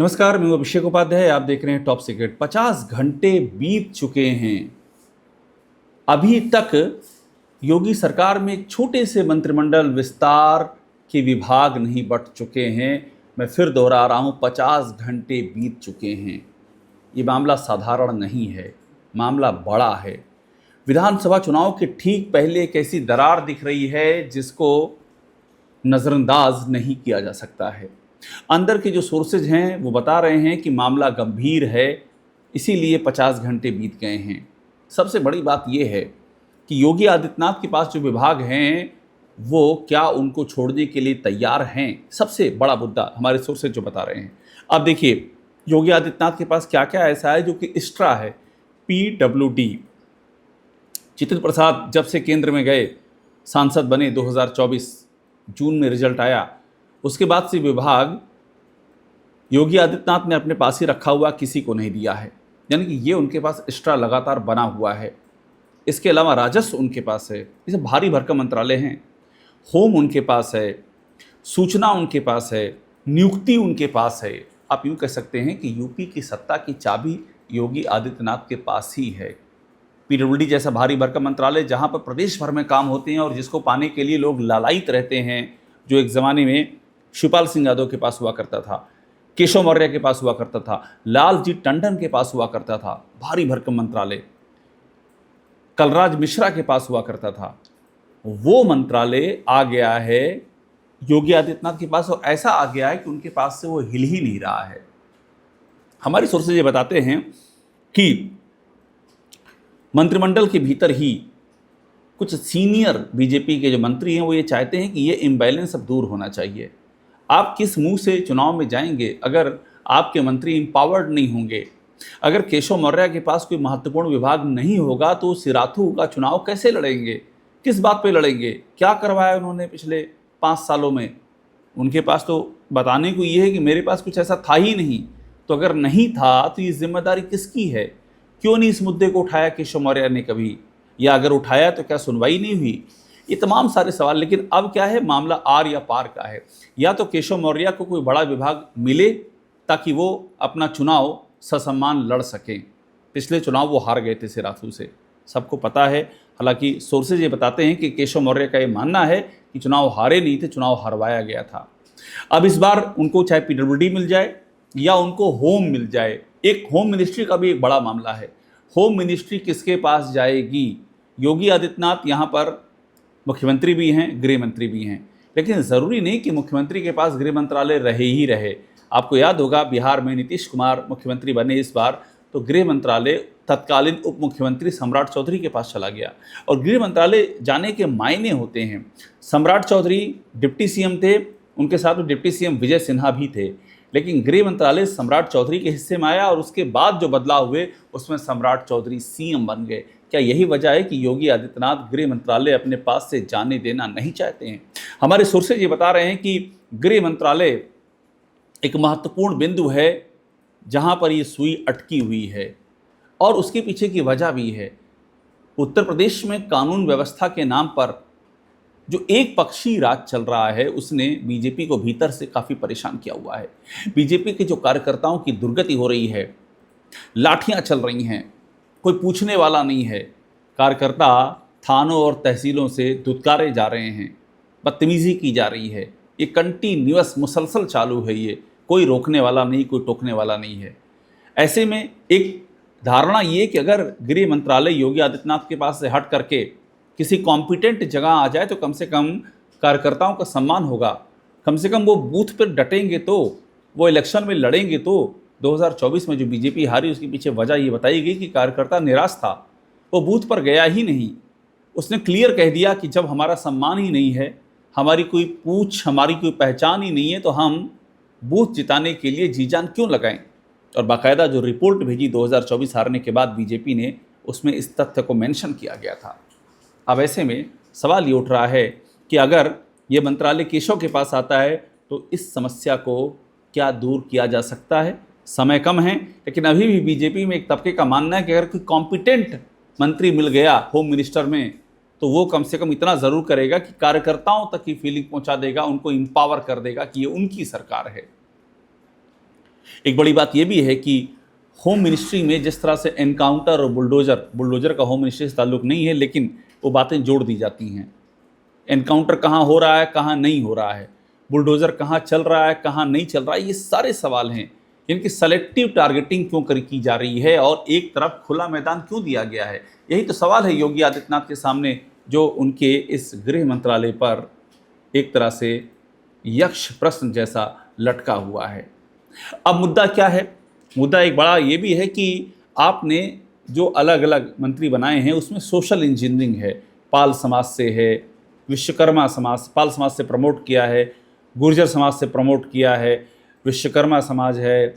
नमस्कार, मैं अभिषेक उपाध्याय। आप देख रहे हैं टॉप सीक्रेट। 50 घंटे बीत चुके हैं, अभी तक योगी सरकार में एक छोटे से मंत्रिमंडल विस्तार के विभाग नहीं बंट चुके हैं। मैं फिर दोहरा रहा हूं, 50 घंटे बीत चुके हैं। ये मामला साधारण नहीं है, मामला बड़ा है। विधानसभा चुनाव के ठीक पहले एक ऐसी दरार दिख रही है जिसको नज़रअंदाज नहीं किया जा सकता है। अंदर के जो सोर्सेज हैं वो बता रहे हैं कि मामला गंभीर है, इसीलिए 50 घंटे बीत गए हैं। सबसे बड़ी बात यह है कि योगी आदित्यनाथ के पास जो विभाग हैं वो क्या उनको छोड़ने के लिए तैयार हैं। सबसे बड़ा मुद्दा हमारे सोर्सेज जो बता रहे हैं। अब देखिए, योगी आदित्यनाथ के पास क्या क्या ऐसा है जो कि एक्स्ट्रा है। PWD, जितिन प्रसाद जब से केंद्र में गए, सांसद बने 2024 जून में रिजल्ट आया, उसके बाद से विभाग योगी आदित्यनाथ ने अपने पास ही रखा हुआ, किसी को नहीं दिया है। यानी कि ये उनके पास एक्स्ट्रा लगातार बना हुआ है। इसके अलावा राजस्व उनके पास है, इसे भारी भरकम मंत्रालय हैं। होम उनके पास है, सूचना उनके पास है, नियुक्ति उनके पास है। आप यूँ कह सकते हैं कि यूपी की सत्ता की चाबी योगी आदित्यनाथ के पास ही है। PWD जैसा भारी भरकम मंत्रालय जहाँ पर प्रदेश भर में काम होते हैं और जिसको पाने के लिए लोग लालायित रहते हैं, जो एक ज़माने में शिवपाल सिंह यादव के पास हुआ करता था, केशव मौर्य के पास हुआ करता था, लालजी टंडन के पास हुआ करता था, भारी भरकम मंत्रालय कलराज मिश्रा के पास हुआ करता था, वो मंत्रालय आ गया है योगी आदित्यनाथ के पास। और ऐसा आ गया है कि उनके पास से वो हिल ही नहीं रहा है। हमारे सोर्सेज ये बताते हैं कि मंत्रिमंडल के भीतर ही कुछ सीनियर बीजेपी के जो मंत्री हैं वो ये चाहते हैं कि ये इम्बैलेंस अब दूर होना चाहिए। आप किस मुंह से चुनाव में जाएंगे अगर आपके मंत्री एम्पावर्ड नहीं होंगे? अगर केशव मौर्य के पास कोई महत्वपूर्ण विभाग नहीं होगा तो सिराथू का चुनाव कैसे लड़ेंगे? किस बात पे लड़ेंगे? क्या करवाया उन्होंने पिछले 5 सालों में? उनके पास तो बताने को ये है कि मेरे पास कुछ ऐसा था ही नहीं। तो अगर नहीं था तो ये जिम्मेदारी किसकी है? क्यों नहीं इस मुद्दे को उठाया केशव मौर्य ने कभी? या अगर उठाया तो क्या सुनवाई नहीं हुई? ये तमाम सारे सवाल। लेकिन अब क्या है, मामला आर या पार का है। या तो केशव मौर्य को कोई बड़ा विभाग मिले ताकि वो अपना चुनाव ससम्मान लड़ सकें। पिछले चुनाव वो हार गए थे सिराथू से, सबको पता है। हालांकि सोर्सेज ये बताते हैं कि केशव मौर्य का ये मानना है कि चुनाव हारे नहीं थे, चुनाव हरवाया गया था। अब इस बार उनको चाहे PWD मिल जाए या उनको होम मिल जाए। एक होम मिनिस्ट्री का भी एक बड़ा मामला है। होम मिनिस्ट्री किसके पास जाएगी? योगी आदित्यनाथ यहाँ पर मुख्यमंत्री भी हैं, गृह मंत्री भी हैं, लेकिन ज़रूरी नहीं कि मुख्यमंत्री के पास गृह मंत्रालय रहे ही रहे। आपको याद होगा, बिहार में नीतीश कुमार मुख्यमंत्री बने इस बार, तो गृह मंत्रालय तत्कालीन उप मुख्यमंत्री सम्राट चौधरी के पास चला गया। और गृह मंत्रालय जाने के मायने होते हैं। सम्राट चौधरी डिप्टी CM थे, उनके साथ में डिप्टी CM विजय सिन्हा भी थे, लेकिन गृह मंत्रालय सम्राट चौधरी के हिस्से में आया और उसके बाद जो बदलाव हुए उसमें सम्राट चौधरी CM बन गए। क्या यही वजह है कि योगी आदित्यनाथ गृह मंत्रालय अपने पास से जाने देना नहीं चाहते हैं? हमारे सोर्सेज ये बता रहे हैं कि गृह मंत्रालय एक महत्वपूर्ण बिंदु है जहां पर ये सुई अटकी हुई है, और उसके पीछे की वजह भी है। उत्तर प्रदेश में कानून व्यवस्था के नाम पर जो एक पक्षी राज चल रहा है उसने बीजेपी को भीतर से काफ़ी परेशान किया हुआ है। बीजेपी के जो कार्यकर्ताओं की दुर्गति हो रही है, लाठियां चल रही हैं, कोई पूछने वाला नहीं है। कार्यकर्ता थानों और तहसीलों से दुत्कारे जा रहे हैं, बदतमीज़ी की जा रही है। ये कंटिन्यूअस मुसलसल चालू है, ये कोई रोकने वाला नहीं, कोई टोकने वाला नहीं है। ऐसे में एक धारणा ये कि अगर गृह मंत्रालय योगी आदित्यनाथ के पास से हट करके किसी कॉम्पिटेंट जगह आ जाए तो कम से कम कार्यकर्ताओं का सम्मान होगा, कम से कम वो बूथ पर डटेंगे, तो वो इलेक्शन में लड़ेंगे। तो 2024 में जो बीजेपी हारी उसके पीछे वजह ये बताई गई कि कार्यकर्ता निराश था, वो बूथ पर गया ही नहीं। उसने क्लियर कह दिया कि जब हमारा सम्मान ही नहीं है, हमारी कोई पूछ, हमारी कोई पहचान ही नहीं है, तो हम बूथ जिताने के लिए जी जान क्यों लगाएं। और बाकायदा जो रिपोर्ट भेजी 2024 हारने के बाद बीजेपी ने, उसमें इस तथ्य को मेंशन किया गया था। अब ऐसे में सवाल ये उठ रहा है कि अगर ये मंत्रालय केशव के पास आता है तो इस समस्या को क्या दूर किया जा सकता है? समय कम है, लेकिन अभी भी बीजेपी में एक तबके का मानना है कि अगर कोई कॉम्पिटेंट मंत्री मिल गया होम मिनिस्टर में तो वो कम से कम इतना ज़रूर करेगा कि कार्यकर्ताओं तक की फीलिंग पहुंचा देगा, उनको एम्पावर कर देगा कि ये उनकी सरकार है। एक बड़ी बात यह भी है कि होम मिनिस्ट्री में जिस तरह से एनकाउंटर और बुलडोजर का होम मिनिस्ट्री से ताल्लुक नहीं है, लेकिन वो बातें जोड़ दी जाती हैं। एनकाउंटर कहाँ हो रहा है, कहाँ नहीं हो रहा है, बुलडोज़र कहाँ चल रहा है, कहाँ नहीं चल रहा है, ये सारे सवाल हैं। इनकी सेलेक्टिव टारगेटिंग क्यों की जा रही है और एक तरफ खुला मैदान क्यों दिया गया है? यही तो सवाल है योगी आदित्यनाथ के सामने, जो उनके इस गृह मंत्रालय पर एक तरह से यक्ष प्रश्न जैसा लटका हुआ है। अब मुद्दा क्या है? मुद्दा एक बड़ा ये भी है कि आपने जो अलग अलग मंत्री बनाए हैं उसमें सोशल इंजीनियरिंग है। पाल समाज से है, विश्वकर्मा समाज, पाल समाज से प्रमोट किया है, गुर्जर समाज से प्रमोट किया है, विश्वकर्मा समाज है,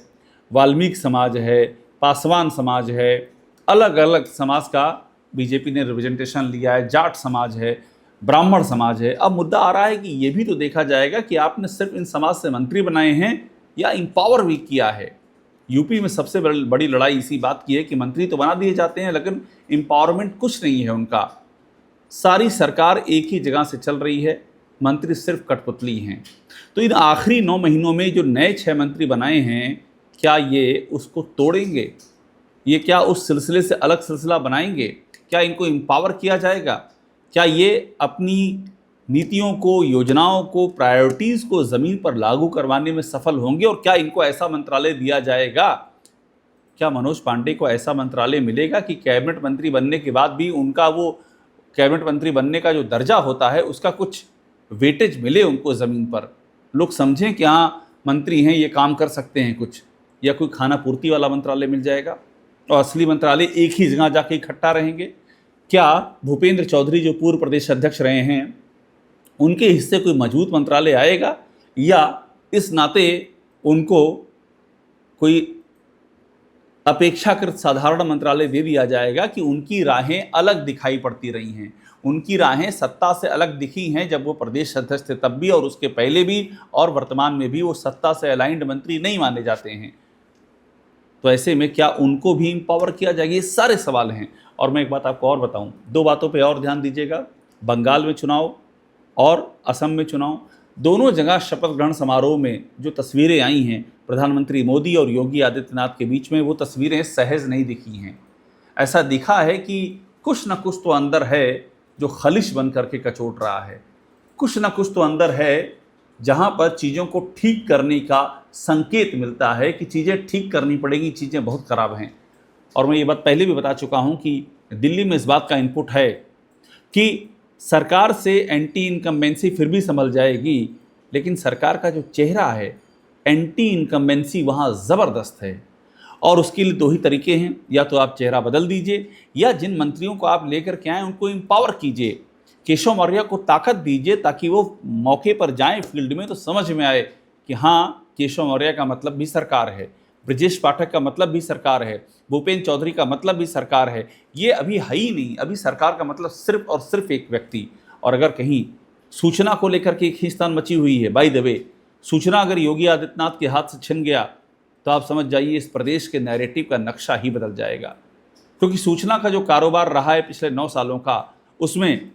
वाल्मीकि समाज है, पासवान समाज है, अलग अलग समाज का बीजेपी ने रिप्रेजेंटेशन लिया है, जाट समाज है, ब्राह्मण समाज है। अब मुद्दा आ रहा है कि ये भी तो देखा जाएगा कि आपने सिर्फ इन समाज से मंत्री बनाए हैं या इंपावर भी किया है। यूपी में सबसे बड़ी लड़ाई इसी बात की है कि मंत्री तो बना दिए जाते हैं लेकिन एम्पावरमेंट कुछ नहीं है उनका। सारी सरकार एक ही जगह से चल रही है, मंत्री सिर्फ कठपुतली हैं। तो इन आखिरी 9 महीनों में जो नए 6 मंत्री बनाए हैं, क्या ये उसको तोड़ेंगे? ये क्या उस सिलसिले से अलग सिलसिला बनाएंगे? क्या इनको एम्पावर किया जाएगा? क्या ये अपनी नीतियों को, योजनाओं को, प्रायोरिटीज़ को ज़मीन पर लागू करवाने में सफल होंगे? और क्या इनको ऐसा मंत्रालय दिया जाएगा? क्या मनोज पांडे को ऐसा मंत्रालय मिलेगा कि कैबिनेट मंत्री बनने के बाद भी उनका वो कैबिनेट मंत्री बनने का जो दर्जा होता है उसका कुछ वेटेज मिले उनको ज़मीन पर, लोग समझें कि हाँ मंत्री हैं, ये काम कर सकते हैं कुछ? या कोई खाना पूर्ति वाला मंत्रालय मिल जाएगा और असली मंत्रालय एक ही जगह जाके इकट्ठा रहेंगे? क्या भूपेंद्र चौधरी जो पूर्व प्रदेश अध्यक्ष रहे हैं उनके हिस्से कोई मजबूत मंत्रालय आएगा, या इस नाते उनको कोई अपेक्षाकृत साधारण मंत्रालय दे दिया जाएगा कि उनकी राहें अलग दिखाई पड़ती रही हैं? उनकी राहें सत्ता से अलग दिखी हैं जब वो प्रदेश अध्यक्ष थे तब भी, और उसके पहले भी, और वर्तमान में भी वो सत्ता से अलाइंड मंत्री नहीं माने जाते हैं। तो ऐसे में क्या उनको भी एम्पावर किया जाएगा? ये सारे सवाल हैं। और मैं एक बात आपको और बताऊं, 2 बातों पे और ध्यान दीजिएगा। बंगाल में चुनाव और असम में चुनाव, दोनों जगह शपथ ग्रहण समारोह में जो तस्वीरें आई हैं प्रधानमंत्री मोदी और योगी आदित्यनाथ के बीच में, वो तस्वीरें सहज नहीं दिखी हैं। ऐसा दिखा है कि कुछ न कुछ तो अंदर है जो खलिश बन करके कचोट रहा है, कुछ न कुछ तो अंदर है जहाँ पर चीज़ों को ठीक करने का संकेत मिलता है कि चीज़ें ठीक करनी पड़ेगी, चीज़ें बहुत ख़राब हैं। और मैं ये बात पहले भी बता चुका हूँ कि दिल्ली में इस बात का इनपुट है कि सरकार से एंटी इनकम्बेंसी फिर भी संभल जाएगी, लेकिन सरकार का जो चेहरा है, एंटी इनकम्बेंसी वहाँ ज़बरदस्त है। और उसके लिए 2 ही तरीके हैं, या तो आप चेहरा बदल दीजिए या जिन मंत्रियों को आप लेकर के आए उनको एम्पावर कीजिए। केशव मौर्य को ताकत दीजिए ताकि वो मौके पर जाएं फील्ड में तो समझ में आए कि हाँ, केशव मौर्य का मतलब भी सरकार है, ब्रजेश पाठक का मतलब भी सरकार है, भूपेंद्र चौधरी का मतलब भी सरकार है। ये अभी है ही नहीं। अभी सरकार का मतलब सिर्फ और सिर्फ एक व्यक्ति। और अगर कहीं सूचना को लेकर के खींचतान मची हुई है, बाय द वे, सूचना अगर योगी आदित्यनाथ के हाथ से छिन गया तो आप समझ जाइए इस प्रदेश के नैरेटिव का नक्शा ही बदल जाएगा। क्योंकि सूचना का जो कारोबार रहा है पिछले 9 सालों का, उसमें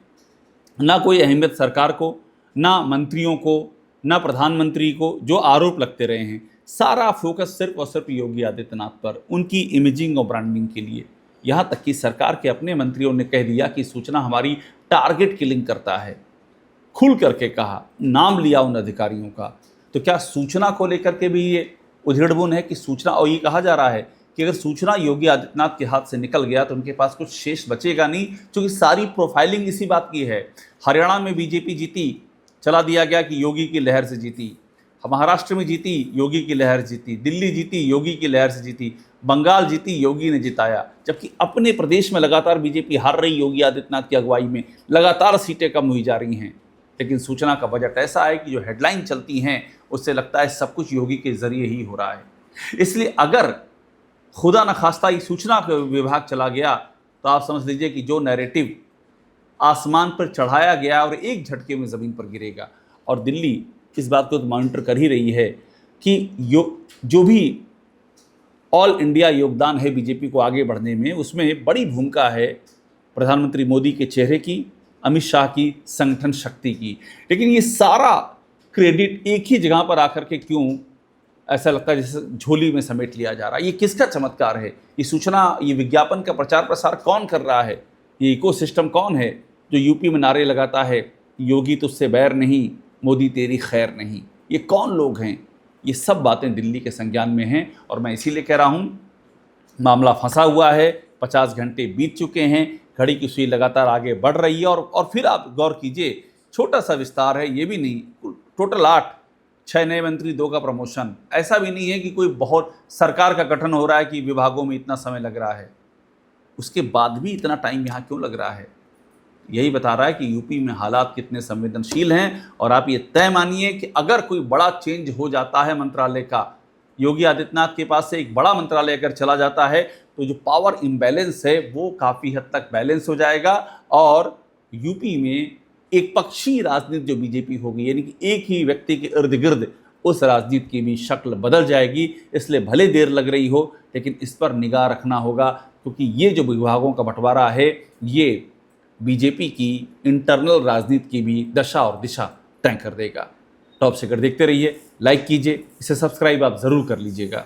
ना कोई अहमियत सरकार को, ना मंत्रियों को, ना प्रधानमंत्री को। जो आरोप लगते रहे हैं, सारा फोकस सिर्फ और सिर्फ योगी आदित्यनाथ पर, उनकी इमेजिंग और ब्रांडिंग के लिए। यहाँ तक कि सरकार के अपने मंत्रियों ने कह दिया कि सूचना हमारी टारगेट किलिंग करता है, खुल करके कहा, नाम लिया उन अधिकारियों का। तो क्या सूचना को लेकर के भी ये उधेड़बुन है कि सूचना, और ये कहा जा रहा है कि अगर सूचना योगी आदित्यनाथ के हाथ से निकल गया तो उनके पास कुछ शेष बचेगा नहीं, क्योंकि सारी प्रोफाइलिंग इसी बात की है। हरियाणा में बीजेपी जीती, चला दिया गया कि योगी की लहर से जीती। महाराष्ट्र में जीती, योगी की लहर जीती। दिल्ली जीती, योगी की लहर से जीती। बंगाल जीती, योगी ने जिताया। जबकि अपने प्रदेश में लगातार बीजेपी हार रही, योगी आदित्यनाथ की अगुवाई में लगातार सीटें कम हुई जा रही हैं। लेकिन सूचना का बजट ऐसा है कि जो हेडलाइन चलती हैं उससे लगता है सब कुछ योगी के जरिए ही हो रहा है। इसलिए अगर खुदा न खास्ता ये सूचना का विभाग चला गया तो आप समझ लीजिए कि जो नैरेटिव आसमान पर चढ़ाया गया और एक झटके में ज़मीन पर गिरेगा। और दिल्ली इस बात को तो मॉनिटर कर ही रही है कि जो भी ऑल इंडिया योगदान है बीजेपी को आगे बढ़ने में, उसमें बड़ी भूमिका है प्रधानमंत्री मोदी के चेहरे की, अमित शाह की संगठन शक्ति की। लेकिन ये सारा क्रेडिट एक ही जगह पर आकर के क्यों ऐसा लगता है जैसे झोली में समेट लिया जा रहा है। ये किसका चमत्कार है? ये सूचना, ये विज्ञापन का प्रचार प्रसार कौन कर रहा है? ये इकोसिस्टम कौन है जो यूपी में नारे लगाता है, योगी तुझसे बैर नहीं, मोदी तेरी खैर नहीं? ये कौन लोग हैं? ये सब बातें दिल्ली के संज्ञान में हैं और मैं इसीलिए कह रहा हूँ, मामला फंसा हुआ है, 50 घंटे बीत चुके हैं, घड़ी की सुई लगातार आगे बढ़ रही है। और फिर आप गौर कीजिए, छोटा सा विस्तार है, ये भी नहीं, टोटल 8, 6 नए मंत्री, 2 का प्रमोशन। ऐसा भी नहीं है कि कोई बहुत सरकार का गठन हो रहा है कि विभागों में इतना समय लग रहा है। उसके बाद भी इतना टाइम यहाँ क्यों लग रहा है? यही बता रहा है कि यूपी में हालात कितने संवेदनशील हैं। और आप ये तय मानिए कि अगर कोई बड़ा चेंज हो जाता है मंत्रालय का, योगी आदित्यनाथ के पास से एक बड़ा मंत्रालय अगर चला जाता है, तो जो पावर इम्बैलेंस है वो काफ़ी हद तक बैलेंस हो जाएगा और यूपी में एक पक्षी राजनीति जो बीजेपी होगी, यानी कि एक ही व्यक्ति के इर्द गिर्द, उस राजनीति की भी शक्ल बदल जाएगी। इसलिए भले देर लग रही हो, लेकिन इस पर निगाह रखना होगा, क्योंकि ये जो विभागों का बंटवारा है, ये बीजेपी की इंटरनल राजनीति की भी दशा और दिशा तय कर देगा। टॉप सीक्रेट देखते रहिए, लाइक कीजिए, इसे सब्सक्राइब आप ज़रूर कर लीजिएगा।